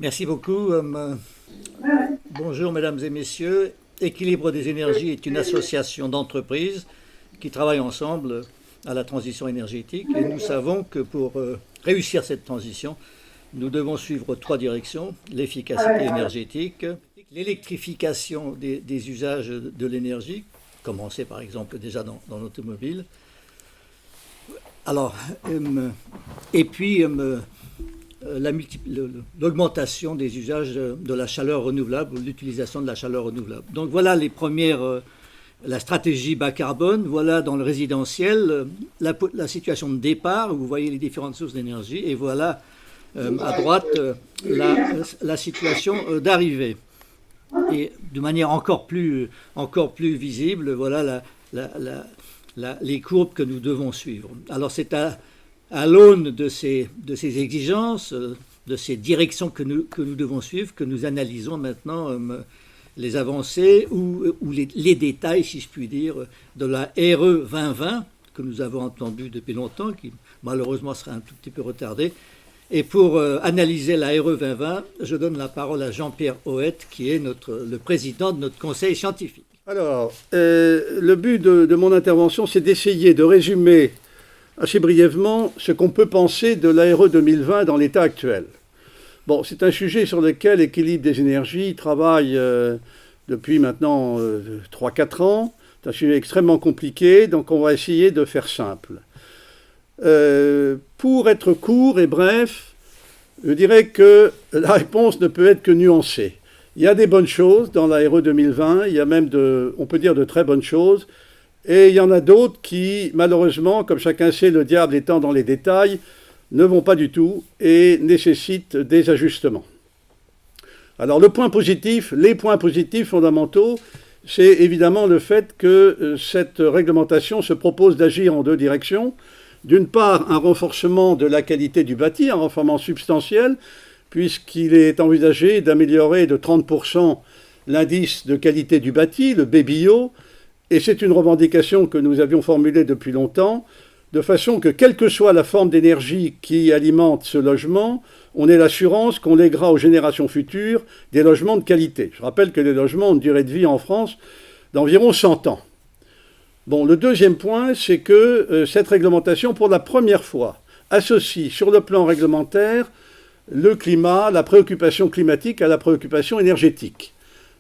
Merci beaucoup. Bonjour mesdames et messieurs. Équilibre des énergies est une association d'entreprises qui travaillent ensemble à la transition énergétique. Et nous savons que pour réussir cette transition, nous devons suivre trois directions: l'efficacité énergétique, l'électrification des usages de l'énergie, commencer par exemple déjà dans l'automobile. Alors, et puis l'augmentation des usages de la chaleur renouvelable ou l'utilisation de la chaleur renouvelable. Donc voilà les premières, la stratégie bas carbone. Voilà dans le résidentiel la situation de départ où vous voyez les différentes sources d'énergie, et voilà à droite la situation d'arrivée. Et de manière encore plus visible, voilà les courbes que nous devons suivre. Alors c'est à l'aune de ces exigences, de ces directions que nous devons suivre, que nous analysons maintenant les avancées ou les détails, si je puis dire, de la RE 2020, que nous avons entendu depuis longtemps, qui malheureusement sera un tout petit peu retardée. Et pour analyser la RE 2020, je donne la parole à Jean-Pierre Hoët, qui est le président de notre conseil scientifique. Alors, le but de mon intervention, c'est d'essayer de résumer assez brièvement ce qu'on peut penser de la RE 2020 dans l'état actuel. Bon, c'est un sujet sur lequel l'équilibre des énergies travaille depuis maintenant 3-4 ans. C'est un sujet extrêmement compliqué, donc on va essayer de faire simple. Pour être court et bref, je dirais que la réponse ne peut être que nuancée. Il y a des bonnes choses dans la RE 2020, il y a même, on peut dire, de très bonnes choses. Et il y en a d'autres qui, malheureusement, comme chacun sait, le diable étant dans les détails, ne vont pas du tout et nécessitent des ajustements. Alors les points positifs fondamentaux, c'est évidemment le fait que cette réglementation se propose d'agir en deux directions. D'une part, un renforcement de la qualité du bâti, un renforcement substantiel, puisqu'il est envisagé d'améliorer de 30% l'indice de qualité du bâti, le BBIO, et c'est une revendication que nous avions formulée depuis longtemps, de façon que, quelle que soit la forme d'énergie qui alimente ce logement, on ait l'assurance qu'on lèguera aux générations futures des logements de qualité. Je rappelle que les logements ont une durée de vie en France d'environ 100 ans. Bon, le deuxième point, c'est que cette réglementation, pour la première fois, associe sur le plan réglementaire le climat, la préoccupation climatique à la préoccupation énergétique.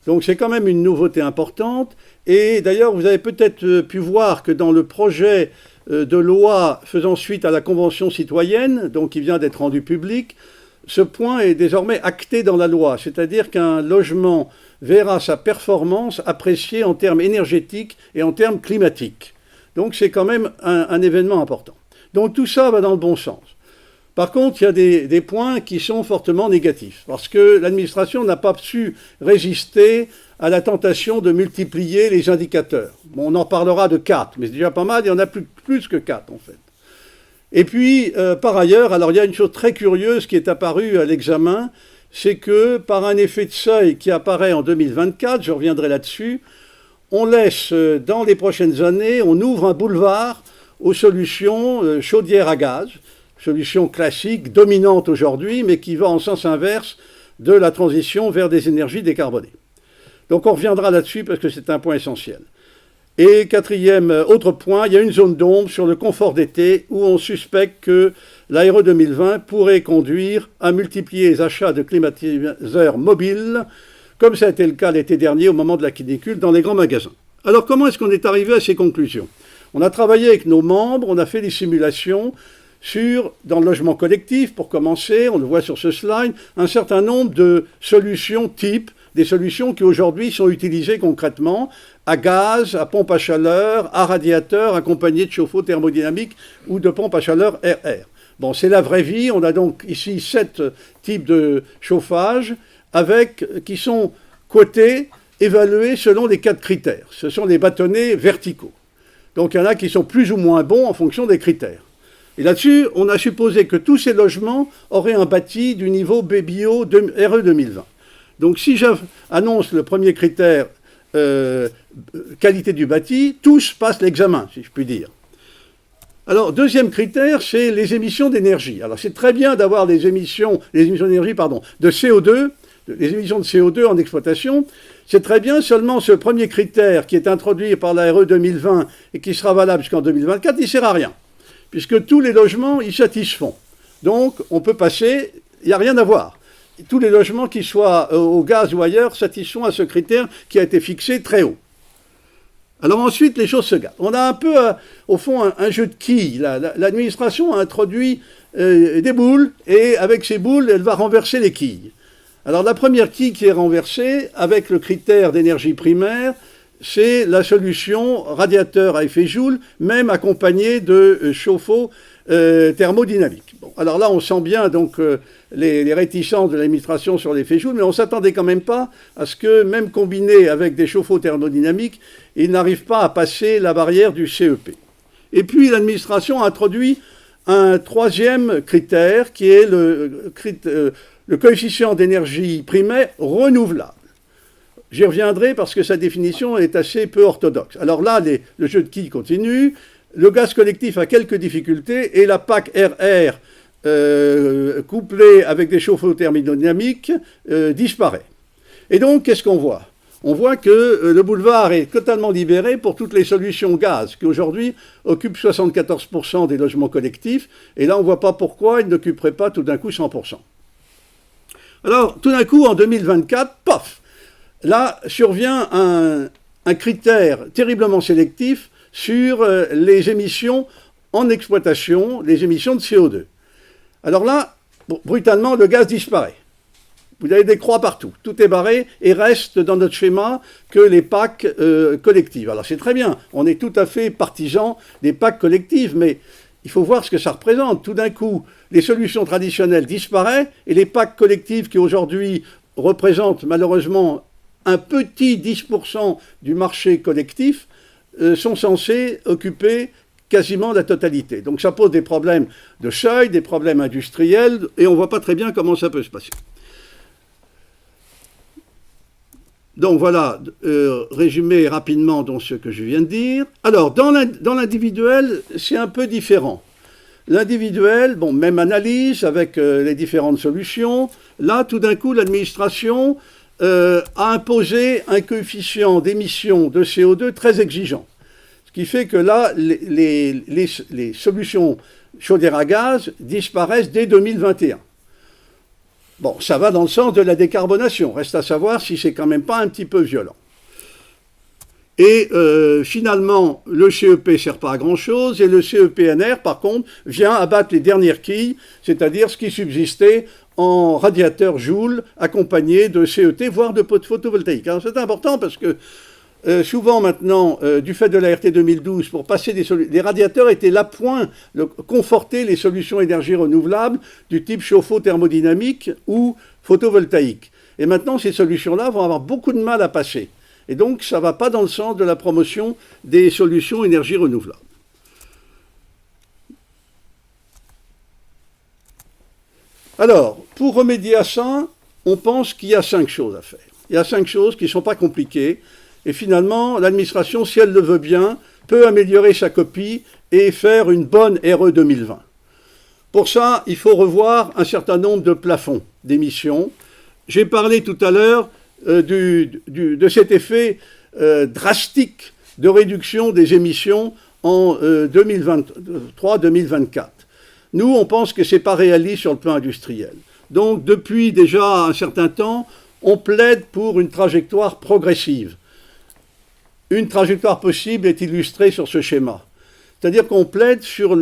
Donc c'est quand même une nouveauté importante. Et d'ailleurs, vous avez peut-être pu voir que dans le projet de loi faisant suite à la Convention citoyenne, donc qui vient d'être rendu public, ce point est désormais acté dans la loi. C'est-à-dire qu'un logement verra sa performance appréciée en termes énergétiques et en termes climatiques. Donc c'est quand même un événement important. Donc tout ça va dans le bon sens. Par contre, il y a des points qui sont fortement négatifs, parce que l'administration n'a pas su résister à la tentation de multiplier les indicateurs. Bon, on en parlera de 4, mais c'est déjà pas mal, il y en a plus que 4 en fait. Et puis, par ailleurs, alors il y a une chose très curieuse qui est apparue à l'examen, c'est que par un effet de seuil qui apparaît en 2024, je reviendrai là-dessus, on laisse dans les prochaines années, on ouvre un boulevard aux solutions chaudières à gaz, solution classique, dominante aujourd'hui, mais qui va en sens inverse de la transition vers des énergies décarbonées. Donc on reviendra là-dessus parce que c'est un point essentiel. Et quatrième, autre point, il y a une zone d'ombre sur le confort d'été où on suspecte que la RE 2020 pourrait conduire à multiplier les achats de climatiseurs mobiles, comme ça a été le cas l'été dernier au moment de la canicule dans les grands magasins. Alors comment est-ce qu'on est arrivé à ces conclusions ? On a travaillé avec nos membres, on a fait des simulations dans le logement collectif, pour commencer, on le voit sur ce slide, un certain nombre de solutions types, des solutions qui aujourd'hui sont utilisées concrètement à gaz, à pompe à chaleur, à radiateur, accompagnées de chauffe-eau thermodynamique ou de pompe à chaleur RR. Bon, c'est la vraie vie, on a donc ici 7 types de chauffage qui sont cotés, évalués selon les 4 critères. Ce sont les bâtonnets verticaux. Donc il y en a qui sont plus ou moins bons en fonction des critères. Et là-dessus, on a supposé que tous ces logements auraient un bâti du niveau BBIO RE 2020. Donc si j'annonce le premier critère, qualité du bâti, tous passent l'examen, si je puis dire. Alors, deuxième critère, c'est les émissions d'énergie. Alors, c'est très bien d'avoir les émissions d'énergie, de CO2, les émissions de CO2 en exploitation. C'est très bien, seulement ce premier critère qui est introduit par la RE 2020 et qui sera valable jusqu'en 2024, il ne sert à rien, puisque tous les logements y satisfont. Donc, on peut passer, il n'y a rien à voir. Tous les logements, qu'ils soient au gaz ou ailleurs, satisfont à ce critère qui a été fixé très haut. Alors ensuite, les choses se gâtent. On a un peu, au fond, un jeu de quilles. L'administration a introduit des boules, et avec ces boules, elle va renverser les quilles. Alors la première quille qui est renversée, avec le critère d'énergie primaire, c'est la solution radiateur à effet Joule, même accompagnée de chauffe-eau thermodynamique. Bon, alors là, on sent bien donc les réticences de l'administration sur l'effet Joule, mais on ne s'attendait quand même pas à ce que, même combiné avec des chauffe-eau thermodynamiques, ils n'arrivent pas à passer la barrière du CEP. Et puis l'administration a introduit un troisième critère qui est le coefficient d'énergie primaire renouvelable. J'y reviendrai parce que sa définition est assez peu orthodoxe. Alors là, le jeu de quilles continue. Le gaz collectif a quelques difficultés et la PAC RR couplée avec des chauffe-eau thermodynamiques disparaît. Et donc, qu'est-ce qu'on voit ? On voit que le boulevard est totalement libéré pour toutes les solutions gaz, qui aujourd'hui occupent 74% des logements collectifs. Et là, on ne voit pas pourquoi ils n'occuperaient pas tout d'un coup 100%. Alors, tout d'un coup, en 2024, pof, là survient un critère terriblement sélectif sur les émissions en exploitation, les émissions de CO2. Alors là, brutalement, le gaz disparaît. Vous avez des croix partout, tout est barré et reste dans notre schéma que les PAC collectives. Alors c'est très bien, on est tout à fait partisans des PAC collectives, mais il faut voir ce que ça représente. Tout d'un coup, les solutions traditionnelles disparaissent et les PAC collectives qui aujourd'hui représentent malheureusement un petit 10% du marché collectif sont censées occuper quasiment la totalité. Donc ça pose des problèmes de seuil, des problèmes industriels et on ne voit pas très bien comment ça peut se passer. Donc voilà, résumé rapidement dans ce que je viens de dire. Alors, dans l'individuel, c'est un peu différent. L'individuel, bon, même analyse avec les différentes solutions. Là, tout d'un coup, l'administration a imposé un coefficient d'émission de CO2 très exigeant. Ce qui fait que là, les solutions chaudières à gaz disparaissent dès 2021. Bon, ça va dans le sens de la décarbonation. Reste à savoir si c'est quand même pas un petit peu violent. Et finalement, le CEP ne sert pas à grand-chose et le CEPNR, par contre, vient abattre les dernières quilles, c'est-à-dire ce qui subsistait en radiateur Joule accompagné de CET, voire de photovoltaïque. Alors c'est important parce que souvent maintenant, du fait de la RT 2012, pour passer les radiateurs étaient l'appoint de conforter les solutions énergie renouvelables du type chauffe-eau thermodynamique ou photovoltaïque. Et maintenant, ces solutions-là vont avoir beaucoup de mal à passer. Et donc, ça ne va pas dans le sens de la promotion des solutions énergie renouvelables. Alors, pour remédier à ça, on pense qu'il y a 5 choses à faire. Il y a 5 choses qui ne sont pas compliquées. Et finalement, l'administration, si elle le veut bien, peut améliorer sa copie et faire une bonne RE 2020. Pour ça, il faut revoir un certain nombre de plafonds d'émissions. J'ai parlé tout à l'heure de cet effet drastique de réduction des émissions en 2023-2024. Nous, on pense que ce n'est pas réaliste sur le plan industriel. Donc, depuis déjà un certain temps, on plaide pour une trajectoire progressive. Une trajectoire possible est illustrée sur ce schéma. C'est-à-dire qu'on plaide sur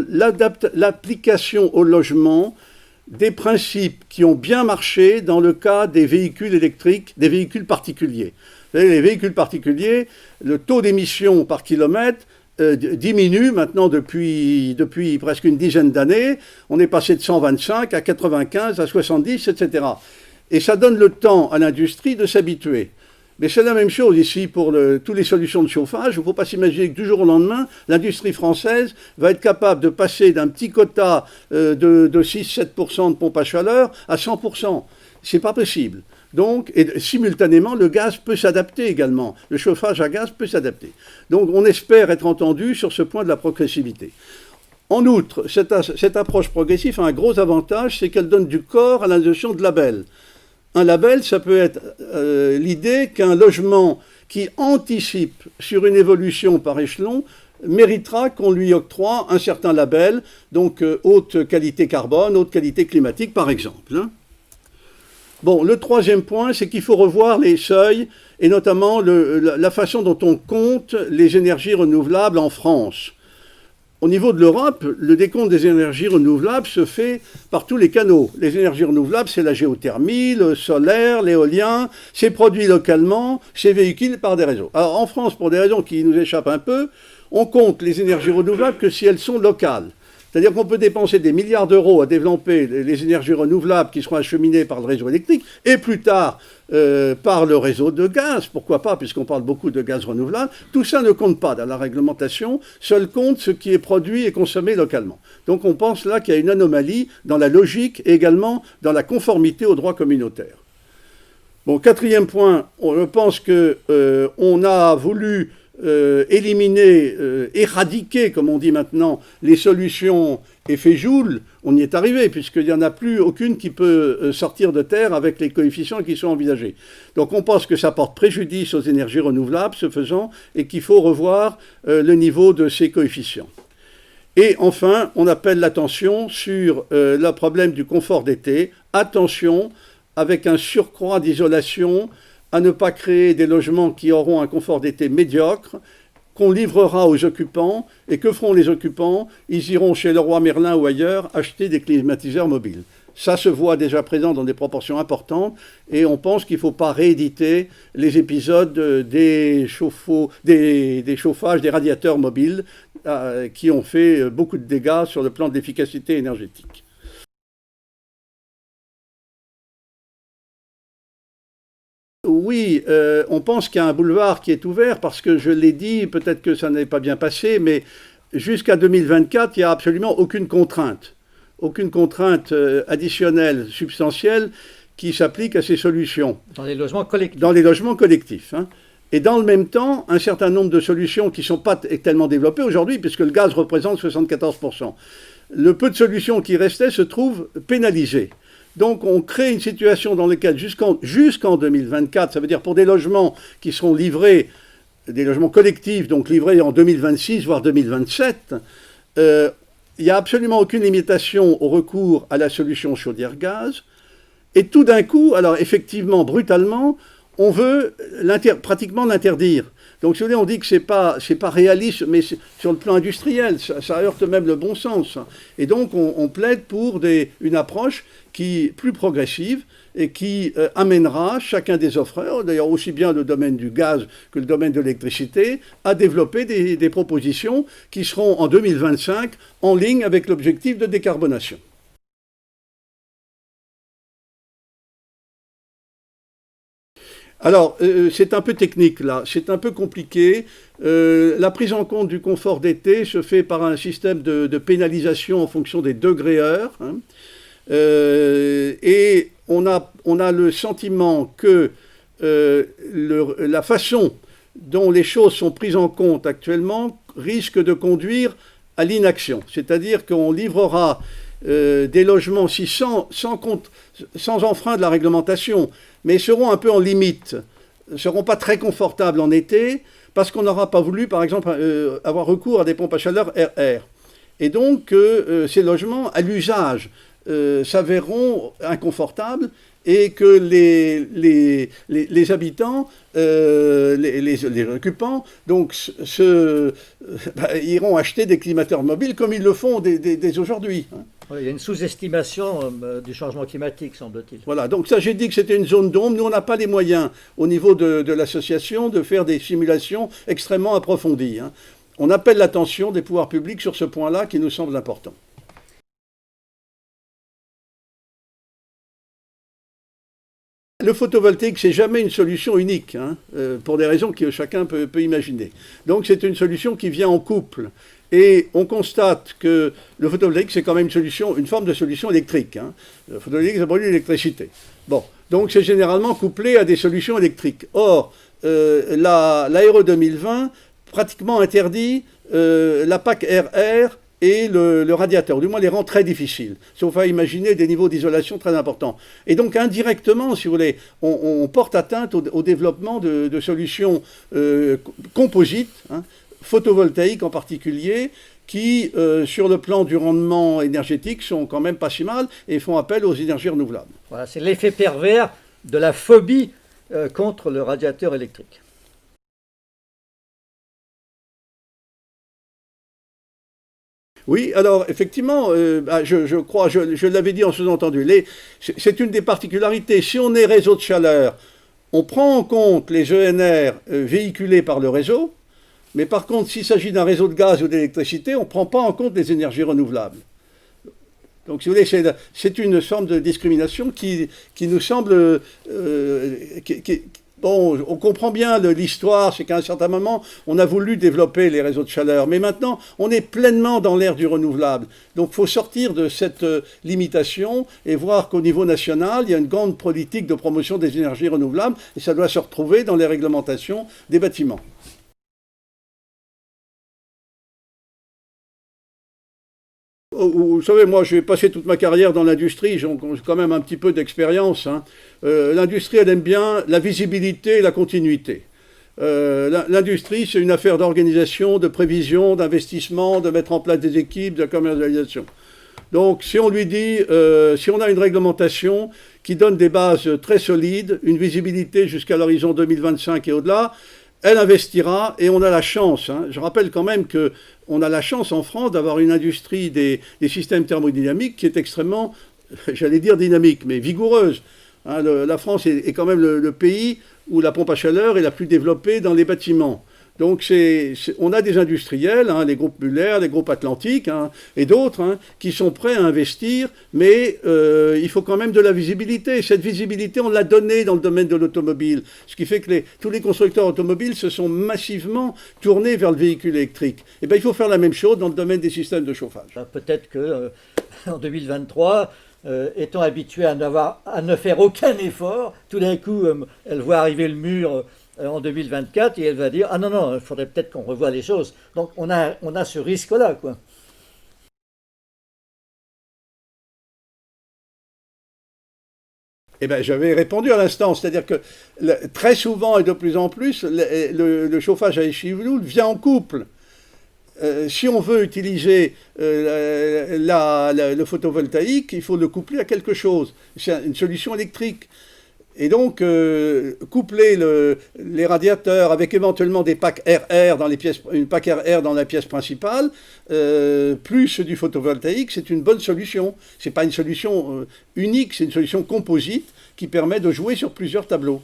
l'application au logement des principes qui ont bien marché dans le cas des véhicules électriques, des véhicules particuliers. Vous savez, les véhicules particuliers, le taux d'émission par kilomètre diminue maintenant depuis presque une dizaine d'années. On est passé de 125 à 95, à 70, etc. Et ça donne le temps à l'industrie de s'habituer. Mais c'est la même chose ici pour toutes les solutions de chauffage. Il ne faut pas s'imaginer que du jour au lendemain, l'industrie française va être capable de passer d'un petit quota de 6-7% de pompe à chaleur à 100%. Ce n'est pas possible. Donc, et simultanément, le gaz peut s'adapter également. Le chauffage à gaz peut s'adapter. Donc, on espère être entendu sur ce point de la progressivité. En outre, cette approche progressive a un gros avantage, c'est qu'elle donne du corps à la notion de label. Un label, ça peut être l'idée qu'un logement qui anticipe sur une évolution par échelon méritera qu'on lui octroie un certain label, donc haute qualité carbone, haute qualité climatique par exemple. Bon, le troisième point, c'est qu'il faut revoir les seuils et notamment la façon dont on compte les énergies renouvelables en France. Au niveau de l'Europe, le décompte des énergies renouvelables se fait par tous les canaux. Les énergies renouvelables, c'est la géothermie, le solaire, l'éolien, c'est produit localement, c'est véhiculé par des réseaux. Alors en France, pour des raisons qui nous échappent un peu, on compte les énergies renouvelables que si elles sont locales. C'est-à-dire qu'on peut dépenser des milliards d'euros à développer les énergies renouvelables qui seront acheminées par le réseau électrique et plus tard par le réseau de gaz, pourquoi pas, puisqu'on parle beaucoup de gaz renouvelable. Tout ça ne compte pas dans la réglementation, seul compte ce qui est produit et consommé localement. Donc on pense là qu'il y a une anomalie dans la logique et également dans la conformité au droit communautaire. Bon, quatrième point, je pense qu'on a voulu éliminer, éradiquer, comme on dit maintenant, les solutions effet Joule. On y est arrivé, puisqu'il n'y en a plus aucune qui peut sortir de terre avec les coefficients qui sont envisagés. Donc on pense que ça porte préjudice aux énergies renouvelables, ce faisant, et qu'il faut revoir le niveau de ces coefficients. Et enfin, on appelle l'attention sur le problème du confort d'été. Attention, avec un surcroît d'isolation, à ne pas créer des logements qui auront un confort d'été médiocre, qu'on livrera aux occupants. Et que feront les occupants? Ils iront chez Leroy Merlin ou ailleurs acheter des climatiseurs mobiles. Ça se voit déjà présent dans des proportions importantes et on pense qu'il ne faut pas rééditer les épisodes des chauffages, des radiateurs mobiles qui ont fait beaucoup de dégâts sur le plan de l'efficacité énergétique. Oui, on pense qu'il y a un boulevard qui est ouvert parce que je l'ai dit, peut-être que ça n'est pas bien passé, mais jusqu'à 2024, il n'y a absolument aucune contrainte additionnelle, substantielle, qui s'applique à ces solutions. Dans les logements collectifs. Dans les logements collectifs. Et dans le même temps, un certain nombre de solutions qui ne sont pas tellement développées aujourd'hui, puisque le gaz représente 74%. Le peu de solutions qui restaient se trouvent pénalisées. Donc on crée une situation dans laquelle jusqu'en 2024, ça veut dire pour des logements qui seront livrés, des logements collectifs, donc livrés en 2026, voire 2027, il n'y a absolument aucune limitation au recours à la solution chaudière-gaz. Et tout d'un coup, alors effectivement, brutalement, on veut pratiquement l'interdire. Donc si vous voulez, on dit que c'est pas réaliste, mais sur le plan industriel, ça heurte même le bon sens. Et donc on plaide pour une approche plus progressive et qui amènera chacun des offreurs, d'ailleurs aussi bien le domaine du gaz que le domaine de l'électricité, à développer des propositions qui seront en 2025 en ligne avec l'objectif de décarbonation. Alors, c'est un peu technique là, c'est un peu compliqué. La prise en compte du confort d'été se fait par un système de pénalisation en fonction des degrés heure. Et on a le sentiment que la façon dont les choses sont prises en compte actuellement risque de conduire à l'inaction. C'est-à-dire qu'on livrera des logements sans enfreint de la réglementation, mais seront un peu en limite, ne seront pas très confortables en été, parce qu'on n'aura pas voulu, par exemple, avoir recours à des pompes à chaleur RR. Et donc, ces logements, à l'usage, s'avéreront inconfortables et que les habitants, les occupants, donc, iront acheter des climateurs mobiles comme ils le font dès aujourd'hui. Il y a une sous-estimation du changement climatique, semble-t-il. Voilà, donc ça j'ai dit que c'était une zone d'ombre. Nous, on n'a pas les moyens, au niveau de l'association, de faire des simulations extrêmement approfondies. On appelle l'attention des pouvoirs publics sur ce point-là qui nous semble important. Le photovoltaïque, c'est jamais une solution unique, pour des raisons que chacun peut imaginer. Donc c'est une solution qui vient en couple. Et on constate que le photovoltaïque, c'est quand même une forme de solution électrique. Le photovoltaïque, ça produit de l'électricité. Bon, donc c'est généralement couplé à des solutions électriques. Or, la RE 2020 pratiquement interdit la PAC RR et le radiateur, ou du moins les rend très difficiles, sauf à imaginer des niveaux d'isolation très importants. Et donc indirectement, si vous voulez, on porte atteinte au développement de solutions composites, hein, photovoltaïques en particulier, qui, sur le plan du rendement énergétique, sont quand même pas si mal et font appel aux énergies renouvelables. Voilà, c'est l'effet pervers de la phobie contre le radiateur électrique. Oui, alors effectivement, je crois, je l'avais dit en sous-entendu, c'est une des particularités. Si on est réseau de chaleur, on prend en compte les ENR véhiculés par le réseau, mais par contre, s'il s'agit d'un réseau de gaz ou d'électricité, on ne prend pas en compte les énergies renouvelables. Donc, si vous voulez, c'est une forme de discrimination qui nous semble... Bon, on comprend bien l'histoire, c'est qu'à un certain moment, on a voulu développer les réseaux de chaleur, mais maintenant, on est pleinement dans l'ère du renouvelable. Donc, il faut sortir de cette limitation et voir qu'au niveau national, il y a une grande politique de promotion des énergies renouvelables, et ça doit se retrouver dans les réglementations des bâtiments. Vous savez, moi, j'ai passé toute ma carrière dans l'industrie, j'ai quand même un petit peu d'expérience. Hein. L'industrie, elle aime bien la visibilité et la continuité. L'industrie, c'est une affaire d'organisation, de prévision, d'investissement, de mettre en place des équipes, de commercialisation. Donc, si on lui dit, si on a une réglementation qui donne des bases très solides, une visibilité jusqu'à l'horizon 2025 et au-delà, elle investira et on a la chance. Hein. Je rappelle quand même qu'on a la chance en France d'avoir une industrie des systèmes thermodynamiques qui est extrêmement, j'allais dire dynamique, mais vigoureuse. Hein, la France est quand même le pays où la pompe à chaleur est la plus développée dans les bâtiments. Donc on a des industriels, hein, les groupes Muller, les groupes Atlantiques hein, et d'autres hein, qui sont prêts à investir, mais il faut quand même de la visibilité. Cette visibilité, on l'a donnée dans le domaine de l'automobile, ce qui fait que tous les constructeurs automobiles se sont massivement tournés vers le véhicule électrique. Et bien, il faut faire la même chose dans le domaine des systèmes de chauffage. Peut-être qu'en 2023, étant habituée à ne faire aucun effort, tout d'un coup, elle voit arriver le mur en 2024 et elle va dire « Ah non, il faudrait peut-être qu'on revoie les choses ». Donc on a ce risque-là, quoi. Eh bien, j'avais répondu à l'instant, c'est-à-dire que très souvent et de plus en plus, le chauffage à échinoule vient en couple. Si on veut utiliser le photovoltaïque, il faut le coupler à quelque chose. C'est une solution électrique. Et donc, coupler les radiateurs avec éventuellement des packs RR une pack RR dans la pièce principale, plus du photovoltaïque, c'est une bonne solution. Ce n'est pas une solution unique, c'est une solution composite qui permet de jouer sur plusieurs tableaux.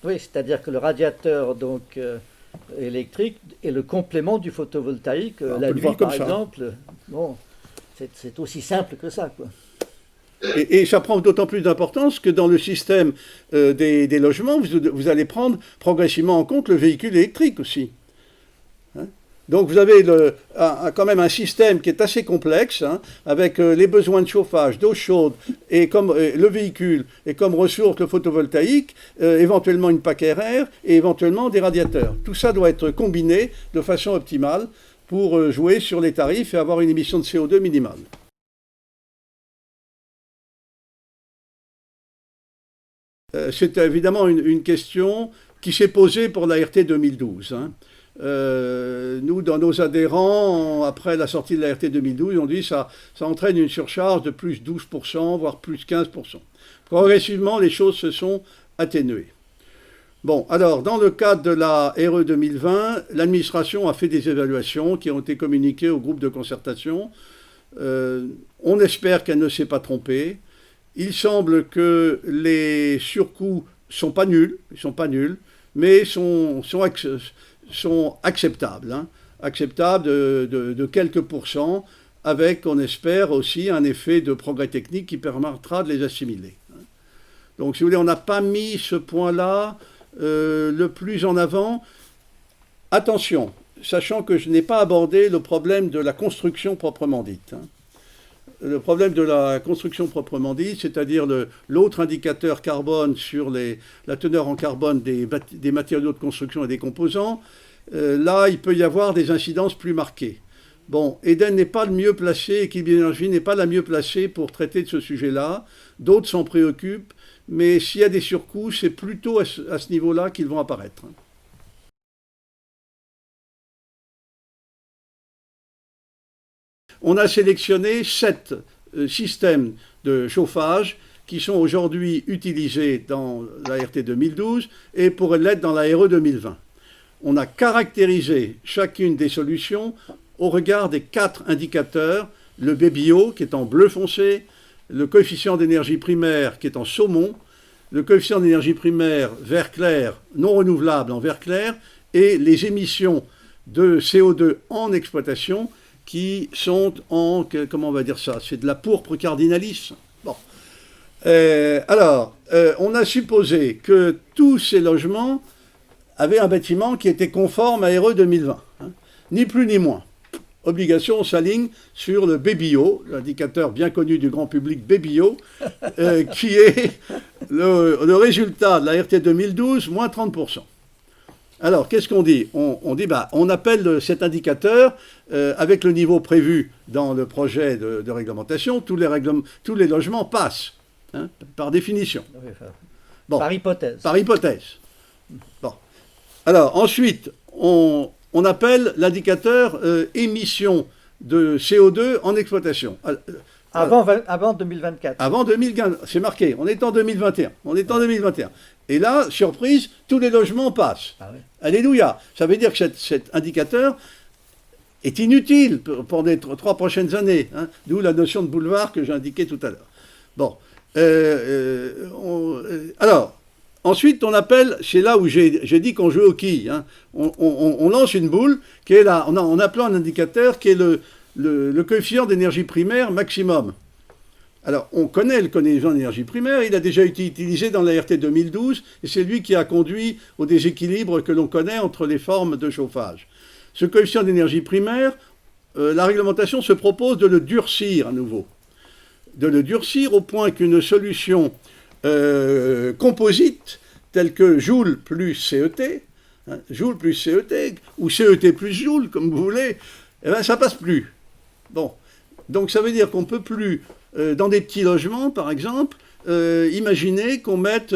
Oui, c'est-à-dire que le radiateur donc, électrique est le complément du photovoltaïque. La nuit, par exemple, bon, c'est aussi simple que ça, quoi. Et ça prend d'autant plus d'importance que dans le système des logements, vous allez prendre progressivement en compte le véhicule électrique aussi. Hein. Donc vous avez quand même un système qui est assez complexe, hein, avec les besoins de chauffage, d'eau chaude, et comme le véhicule, et comme ressource le photovoltaïque, éventuellement une PAC RR, et éventuellement des radiateurs. Tout ça doit être combiné de façon optimale pour jouer sur les tarifs et avoir une émission de CO2 minimale. C'est évidemment une question qui s'est posée pour la RT 2012. Hein. Nous, dans nos adhérents, après la sortie de la RT 2012, on dit que ça entraîne une surcharge de plus 12%, voire plus 15%. Progressivement, les choses se sont atténuées. Bon, alors, dans le cadre de la RE 2020, l'administration a fait des évaluations qui ont été communiquées au groupe de concertation. On espère qu'elle ne s'est pas trompée. Il semble que les surcoûts ne sont pas nuls, mais sont acceptables, hein, acceptables de quelques pourcents, avec, on espère, aussi un effet de progrès technique qui permettra de les assimiler. Donc, si vous voulez, on n'a pas mis ce point-là le plus en avant. Attention, sachant que je n'ai pas abordé le problème de la construction proprement dite. Hein. Le problème de la construction proprement dite, c'est-à-dire l'autre indicateur carbone sur la teneur en carbone des matériaux de construction et des composants, là, il peut y avoir des incidences plus marquées. Bon, Eden n'est pas le mieux placé, Équilibre d'énergie n'est pas la mieux placée pour traiter de ce sujet-là. D'autres s'en préoccupent, mais s'il y a des surcoûts, c'est plutôt à ce niveau-là qu'ils vont apparaître. On a sélectionné 7 systèmes de chauffage qui sont aujourd'hui utilisés dans la RT 2012 et pourraient l'être dans la RE 2020. On a caractérisé chacune des solutions au regard des 4 indicateurs, le BBO qui est en bleu foncé, le coefficient d'énergie primaire qui est en saumon, le coefficient d'énergie primaire vert clair non renouvelable en vert clair et les émissions de CO2 en exploitation qui sont en, comment on va dire ça, c'est de la pourpre cardinalis. Bon. On a supposé que tous ces logements avaient un bâtiment qui était conforme à RE 2020, hein, ni plus ni moins. Obligation, on s'aligne sur le BBO, l'indicateur bien connu du grand public BBO, qui est le résultat de la RT 2012, moins 30%. Alors, qu'est-ce qu'on dit ? On dit, on appelle cet indicateur, avec le niveau prévu dans le projet de réglementation, tous les logements passent, hein, par définition. Bon, par hypothèse. Par hypothèse. Bon. Alors, ensuite, on appelle l'indicateur émission de CO2 en exploitation. Avant 2024. Avant 2015, c'est marqué, on est en 2021. Et là, surprise, tous les logements passent. Ah oui. Alléluia. Ça veut dire que cet indicateur est inutile pour les 3 prochaines années. Hein, d'où la notion de boulevard que j'ai indiquée tout à l'heure. Bon. Alors, ensuite, on appelle, c'est là où j'ai dit qu'on jouait aux quilles. Hein, on lance une boule qui est là, en appelant un indicateur qui est le coefficient d'énergie primaire maximum. Alors, on connaît le coefficient d'énergie primaire, il a déjà été utilisé dans la RT 2012, et c'est lui qui a conduit au déséquilibre que l'on connaît entre les formes de chauffage. Ce coefficient d'énergie primaire, la réglementation se propose de le durcir à nouveau. De le durcir au point qu'une solution composite, telle que Joule plus CET, hein, Joule plus CET, ou CET plus Joule, comme vous voulez, eh bien, ça passe plus. Bon. Donc ça veut dire qu'on ne peut plus, dans des petits logements par exemple, imaginer qu'on mette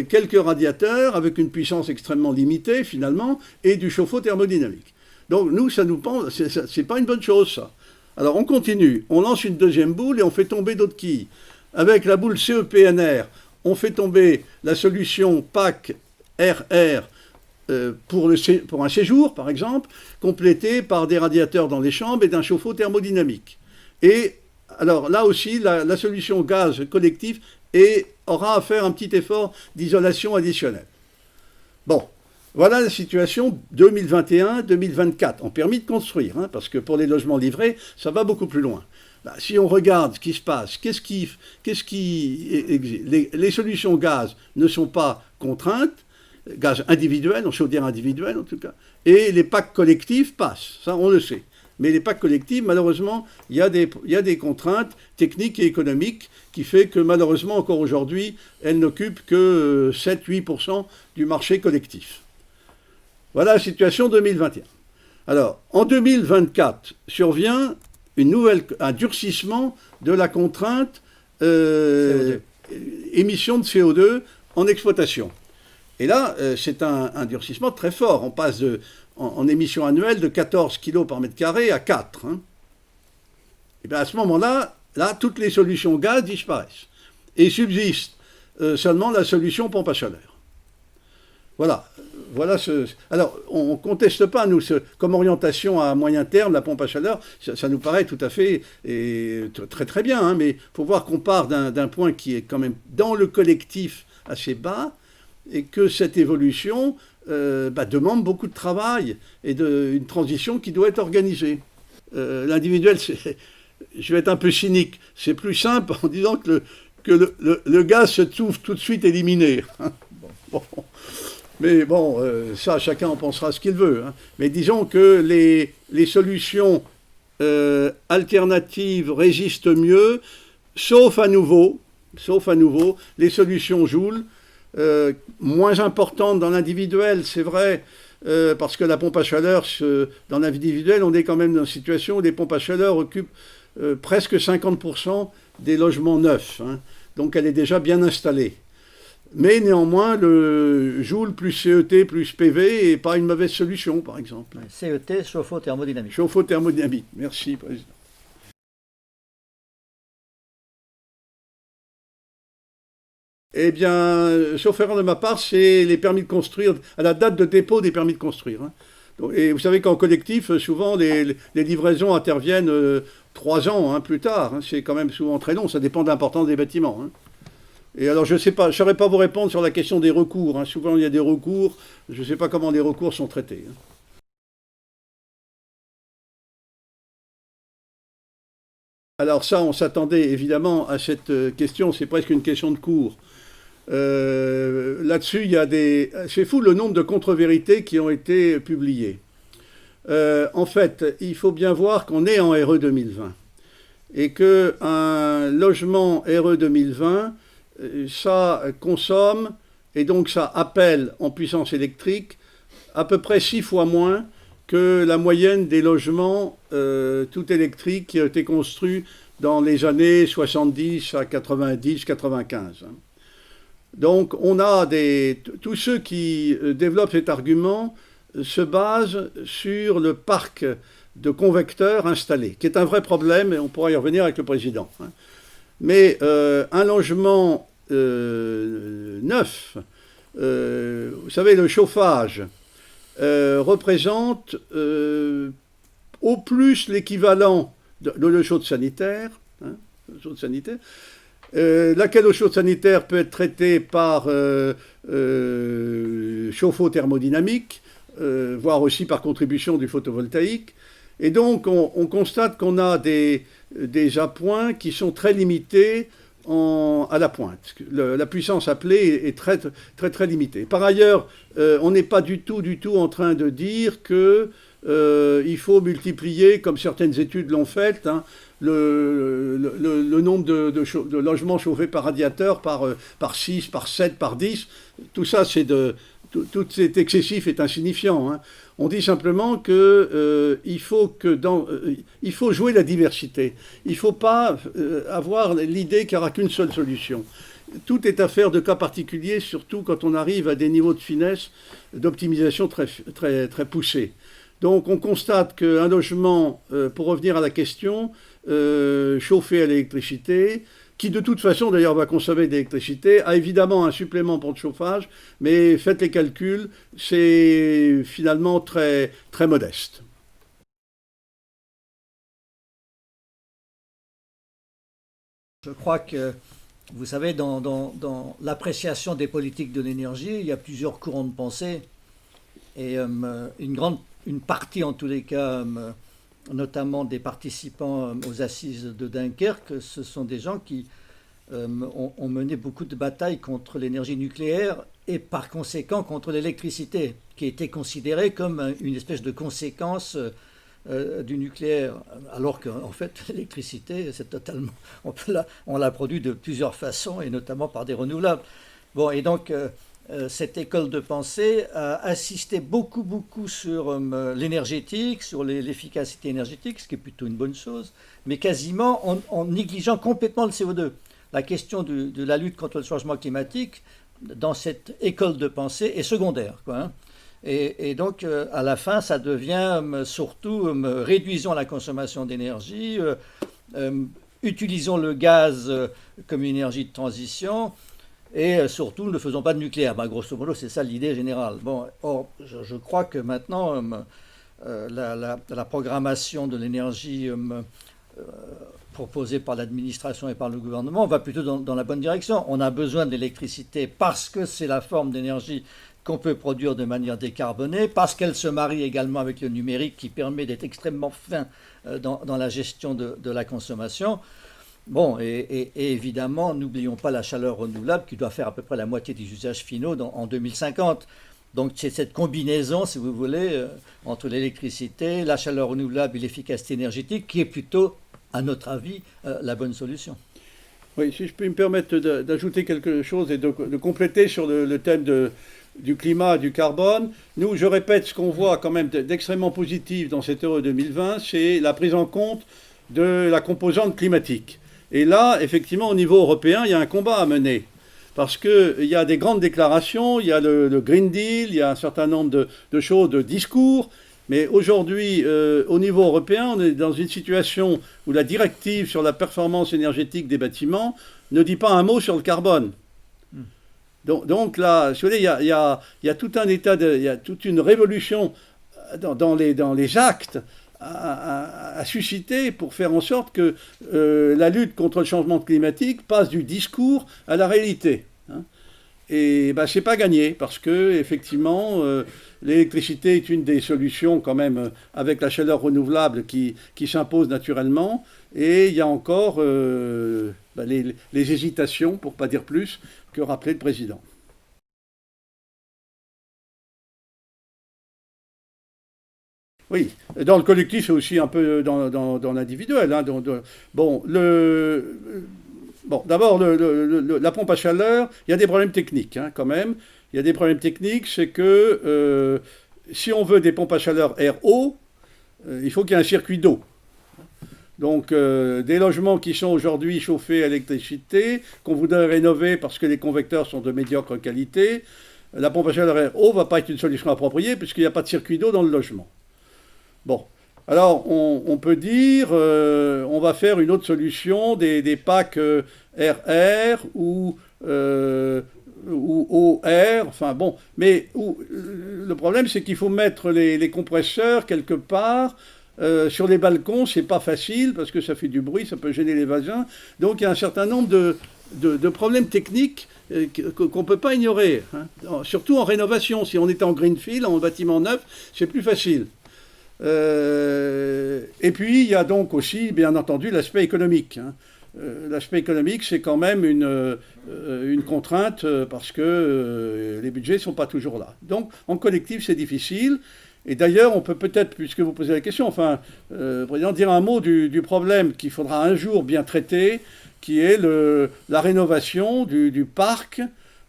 quelques radiateurs avec une puissance extrêmement limitée finalement et du chauffe-eau thermodynamique. Donc nous, ça nous pense, c'est pas une bonne chose ça. Alors on continue, on lance une deuxième boule et on fait tomber d'autres quilles. Avec la boule CEPNR, on fait tomber la solution PAC RR pour un séjour, par exemple, complété par des radiateurs dans les chambres et d'un chauffe-eau thermodynamique. Et alors là aussi, la solution gaz collectif aura à faire un petit effort d'isolation additionnelle. Bon, voilà la situation 2021-2024, en permis de construire, hein, parce que pour les logements livrés, ça va beaucoup plus loin. Si on regarde ce qui se passe, les solutions gaz ne sont pas contraintes, gaz individuel, en chaudière individuelle en tout cas, et les packs collectifs passent, ça on le sait. Mais les packs collectifs, malheureusement, il y a des contraintes techniques et économiques qui fait que malheureusement, encore aujourd'hui, elles n'occupent que 7-8% du marché collectif. Voilà la situation 2021. Alors, en 2024, survient un durcissement de la contrainte émission de CO2 en exploitation. Et là, c'est un durcissement très fort. On passe en émission annuelle de 14 kg par mètre carré à 4. Hein. Et bien à ce moment-là, toutes les solutions gaz disparaissent. Et subsiste seulement la solution pompe à chaleur. Voilà. Alors, on ne conteste pas, nous, comme orientation à moyen terme, la pompe à chaleur, ça nous paraît tout à fait très très bien, hein, mais il faut voir qu'on part d'un point qui est quand même dans le collectif assez bas, et que cette évolution demande beaucoup de travail et une transition qui doit être organisée. L'individuel, je vais être un peu cynique, c'est plus simple en disant que le gaz se trouve tout de suite éliminé. Bon. Mais bon, ça, chacun en pensera ce qu'il veut. Hein. Mais disons que les solutions alternatives résistent mieux, sauf à nouveau, les solutions Joule, moins importantes dans l'individuel, c'est vrai, parce que la pompe à chaleur, dans l'individuel, on est quand même dans une situation où les pompes à chaleur occupent presque 50% des logements neufs. Hein. Donc elle est déjà bien installée. Mais néanmoins, le Joule plus CET plus PV n'est pas une mauvaise solution, par exemple. CET, chauffe-eau thermodynamique. Chauffe-eau thermodynamique. Merci, Président. Eh bien, sauf erreur de ma part, c'est les permis de construire, à la date de dépôt des permis de construire. Hein. Donc, et vous savez qu'en collectif, souvent, les livraisons interviennent 3 ans plus tard. Hein. C'est quand même souvent très long, ça dépend de l'importance des bâtiments. Hein. Et alors, je ne saurais pas vous répondre sur la question des recours. Hein. Souvent, il y a des recours. Je ne sais pas comment les recours sont traités. Hein. Alors ça, on s'attendait évidemment à cette question. C'est presque une question de cours. Là-dessus, il y a c'est fou le nombre de contre-vérités qui ont été publiées. En fait, il faut bien voir qu'on est en RE 2020. Et qu'un logement RE 2020... ça consomme, et donc ça appelle en puissance électrique à peu près 6 fois moins que la moyenne des logements tout électriques qui ont été construits dans les années 70 à 90, 95. Donc on a tous ceux qui développent cet argument se basent sur le parc de convecteurs installés, qui est un vrai problème, et on pourra y revenir avec le président. Mais un logement neuf, vous savez, le chauffage représente au plus l'équivalent de l'eau chaude sanitaire, hein, chaude sanitaire, laquelle eau chaude sanitaire peut être traitée par chauffe-eau thermodynamique, voire aussi par contribution du photovoltaïque. Et donc on constate qu'on a des appoints qui sont très limités à la pointe. La puissance appelée est très, très, très limitée. Par ailleurs, on n'est pas du tout en train de dire qu'il faut multiplier, comme certaines études l'ont fait, hein, le nombre de logements chauffés par radiateur par 6, par 7, par 10. Tout ça, tout cet excessif est insignifiant. Hein. On dit simplement qu'il faut jouer la diversité. Il ne faut pas avoir l'idée qu'il n'y aura qu'une seule solution. Tout est affaire de cas particuliers, surtout quand on arrive à des niveaux de finesse, d'optimisation très, très, très poussés. Donc on constate qu'un logement, pour revenir à la question, chauffé à l'électricité, qui de toute façon d'ailleurs va consommer de l'électricité, a évidemment un supplément pour le chauffage, mais faites les calculs, c'est finalement très, très modeste. Je crois que, vous savez, dans l'appréciation des politiques de l'énergie, il y a plusieurs courants de pensée, et une partie en tous les cas, notamment des participants aux assises de Dunkerque, ce sont des gens qui ont mené beaucoup de batailles contre l'énergie nucléaire et par conséquent contre l'électricité, qui était considérée comme une espèce de conséquence du nucléaire, alors qu'en fait l'électricité, c'est totalement, on la produit de plusieurs façons et notamment par des renouvelables. Bon, et donc cette école de pensée a insisté beaucoup sur l'énergétique, sur l'efficacité énergétique, ce qui est plutôt une bonne chose, mais quasiment en négligeant complètement le CO2. La question de la lutte contre le changement climatique, dans cette école de pensée, est secondaire, quoi, hein. Et donc, à la fin, ça devient surtout réduisons la consommation d'énergie, utilisons le gaz comme énergie de transition, et surtout, ne faisons pas de nucléaire. Ben, grosso modo, c'est ça l'idée générale. Bon, or, je crois que maintenant, la programmation de l'énergie proposée par l'administration et par le gouvernement va plutôt dans la bonne direction. On a besoin de l'électricité parce que c'est la forme d'énergie qu'on peut produire de manière décarbonée, parce qu'elle se marie également avec le numérique qui permet d'être extrêmement fin dans la gestion de la consommation. Bon, et évidemment, n'oublions pas la chaleur renouvelable qui doit faire à peu près la moitié des usages finaux en 2050. Donc c'est cette combinaison, si vous voulez, entre l'électricité, la chaleur renouvelable et l'efficacité énergétique qui est plutôt, à notre avis, la bonne solution. Oui, si je peux me permettre d'ajouter quelque chose et de compléter sur le thème du climat, du carbone. Nous, je répète, ce qu'on voit quand même d'extrêmement positif dans cette Euro 2020, c'est la prise en compte de la composante climatique. Et là, effectivement, au niveau européen, il y a un combat à mener. Parce qu'il y a des grandes déclarations, il y a le Green Deal, il y a un certain nombre de choses, de discours. Mais aujourd'hui, au niveau européen, on est dans une situation où la directive sur la performance énergétique des bâtiments ne dit pas un mot sur le carbone. Donc là, il y a tout un état, il y a toute une révolution dans les actes à susciter pour faire en sorte que la lutte contre le changement climatique passe du discours à la réalité. Et c'est pas gagné parce que effectivement l'électricité est une des solutions quand même avec la chaleur renouvelable qui s'impose naturellement, et il y a encore les hésitations, pour pas dire plus, que rappelait le président. Oui, dans le collectif et aussi un peu dans l'individuel. Hein, bon, d'abord, la pompe à chaleur, il y a des problèmes techniques hein, quand même. Il y a des problèmes techniques, c'est que si on veut des pompes à chaleur air-eau, il faut qu'il y ait un circuit d'eau. Donc des logements qui sont aujourd'hui chauffés à l'électricité, qu'on voudrait rénover parce que les convecteurs sont de médiocre qualité, la pompe à chaleur air-eau ne va pas être une solution appropriée puisqu'il n'y a pas de circuit d'eau dans le logement. Bon, alors on peut dire, on va faire une autre solution, des packs RR ou OR, enfin bon, mais le problème c'est qu'il faut mettre les compresseurs quelque part. Sur les balcons, c'est pas facile parce que ça fait du bruit, ça peut gêner les voisins. Donc il y a un certain nombre de problèmes techniques qu'on ne peut pas ignorer. Hein. Surtout en rénovation. Si on est en greenfield, en bâtiment neuf, c'est plus facile. Et puis il y a donc aussi, bien entendu, l'aspect économique. Hein. L'aspect économique, c'est quand même une contrainte parce que les budgets ne sont pas toujours là. Donc en collectif, c'est difficile. Et d'ailleurs, on peut peut-être, puisque vous posez la question, Président, dire un mot du problème qu'il faudra un jour bien traiter, qui est la rénovation du parc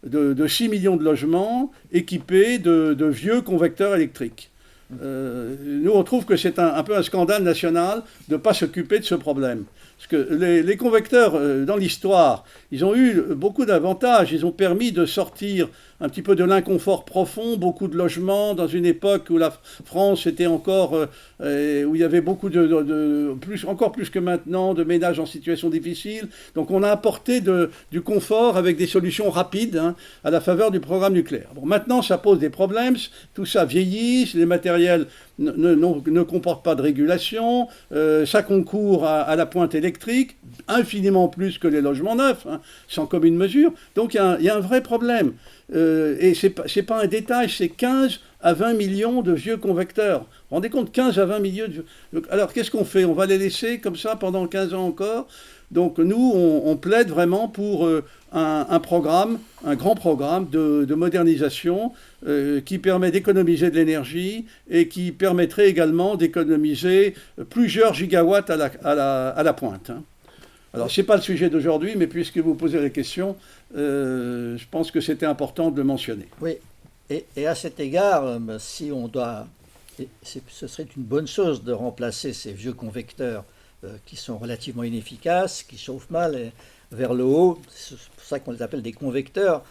de 6 millions de logements équipés de vieux convecteurs électriques. Nous, on trouve que c'est un peu un scandale national de ne pas s'occuper de ce problème. Parce que les convecteurs, dans l'histoire, ils ont eu beaucoup d'avantages. Ils ont permis de sortir un petit peu de l'inconfort profond, beaucoup de logements, dans une époque où la France était encore, où il y avait beaucoup encore plus que maintenant, de ménages en situation difficile. Donc on a apporté du confort avec des solutions rapides hein, à la faveur du programme nucléaire. Bon, maintenant, ça pose des problèmes, tout ça vieillit, les matériels ne comportent pas de régulation, ça concourt à la pointe électrique, infiniment plus que les logements neufs, hein, sans commune mesure. Donc il y a un vrai problème. Et c'est pas un détail, c'est 15 à 20 millions de vieux convecteurs. Vous vous rendez compte, 15 à 20 millions de vieux... Alors qu'est-ce qu'on fait? On va les laisser comme ça pendant 15 ans encore? Donc nous, on plaide vraiment pour un programme, un grand programme de modernisation qui permet d'économiser de l'énergie et qui permettrait également d'économiser plusieurs gigawatts à la pointe. Hein. Alors, ce n'est pas le sujet d'aujourd'hui, mais puisque vous posez la question, je pense que c'était important de le mentionner. Oui, et à cet égard, si on doit... Ce serait une bonne chose de remplacer ces vieux convecteurs qui sont relativement inefficaces, qui chauffent mal vers le haut. C'est pour ça qu'on les appelle des convecteurs.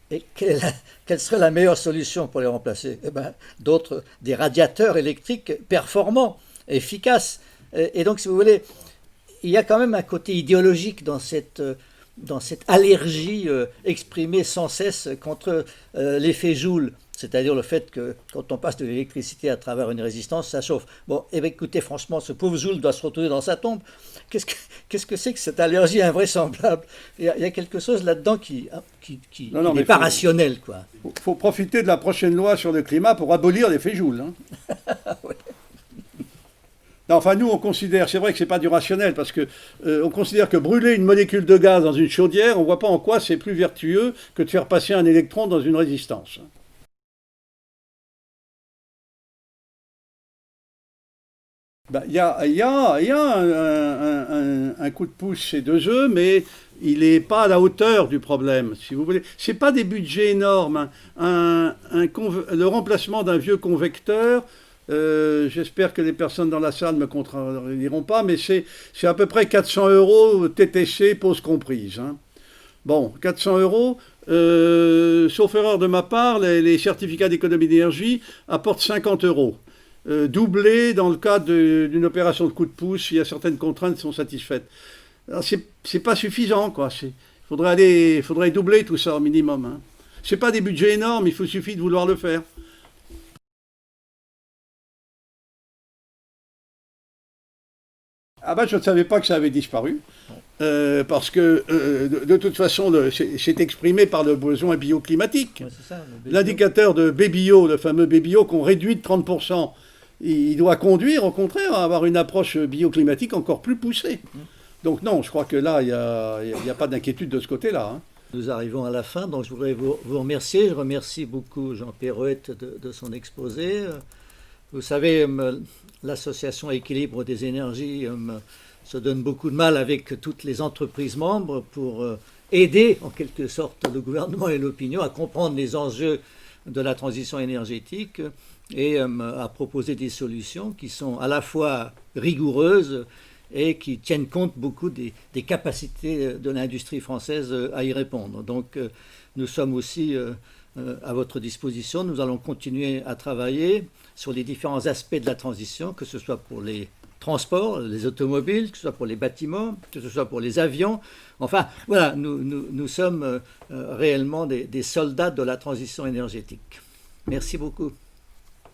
Et quelle serait la meilleure solution pour les remplacer? Des radiateurs électriques performants, efficaces. Et donc, si vous voulez... Il y a quand même un côté idéologique dans cette allergie exprimée sans cesse contre l'effet Joule, c'est-à-dire le fait que quand on passe de l'électricité à travers une résistance, ça chauffe. Bon, écoutez, franchement, ce pauvre Joule doit se retrouver dans sa tombe. Qu'est-ce que c'est que cette allergie invraisemblable? Il y a quelque chose là-dedans qui n'est pas rationnel, quoi. Faut profiter de la prochaine loi sur le climat pour abolir l'effet Joule. Hein. Oui. Non, enfin, nous, on considère, c'est vrai que ce n'est pas du rationnel, parce que on considère que brûler une molécule de gaz dans une chaudière, on ne voit pas en quoi c'est plus vertueux que de faire passer un électron dans une résistance. Ben, il y a un coup de pouce chez 2E, mais il n'est pas à la hauteur du problème, si vous voulez. Ce n'est pas des budgets énormes. Le remplacement d'un vieux convecteur, j'espère que les personnes dans la salle ne me contrediront pas, mais c'est à peu près 400 euros TTC, pause comprise. Hein. Bon, 400 euros, sauf erreur de ma part, les certificats d'économie d'énergie apportent 50 euros. Doublé dans le cadre d'une opération de coup de pouce, il y a certaines contraintes qui sont satisfaites. Alors, c'est pas suffisant, quoi. Faudrait doubler tout ça au minimum. Hein. C'est pas des budgets énormes, suffit de vouloir le faire. Ah ben, je ne savais pas que ça avait disparu, parce que de toute façon, c'est exprimé par le besoin bioclimatique. Ouais, c'est ça, l'indicateur de BBO, le fameux BBO qu'on réduit de 30%, il doit conduire au contraire à avoir une approche bioclimatique encore plus poussée. Donc non, je crois que là, il n'y a pas d'inquiétude de ce côté-là. Hein. Nous arrivons à la fin, donc je voudrais vous remercier. Je remercie beaucoup Jean Perrouet de son exposé. Vous savez, l'association Équilibre des énergies se donne beaucoup de mal avec toutes les entreprises membres pour aider en quelque sorte le gouvernement et l'opinion à comprendre les enjeux de la transition énergétique et à proposer des solutions qui sont à la fois rigoureuses et qui tiennent compte beaucoup des capacités de l'industrie française à y répondre. Donc nous sommes aussi à votre disposition. Nous allons continuer à travailler sur les différents aspects de la transition, que ce soit pour les transports, les automobiles, que ce soit pour les bâtiments, que ce soit pour les avions. Enfin, voilà, nous sommes réellement des soldats de la transition énergétique. Merci beaucoup.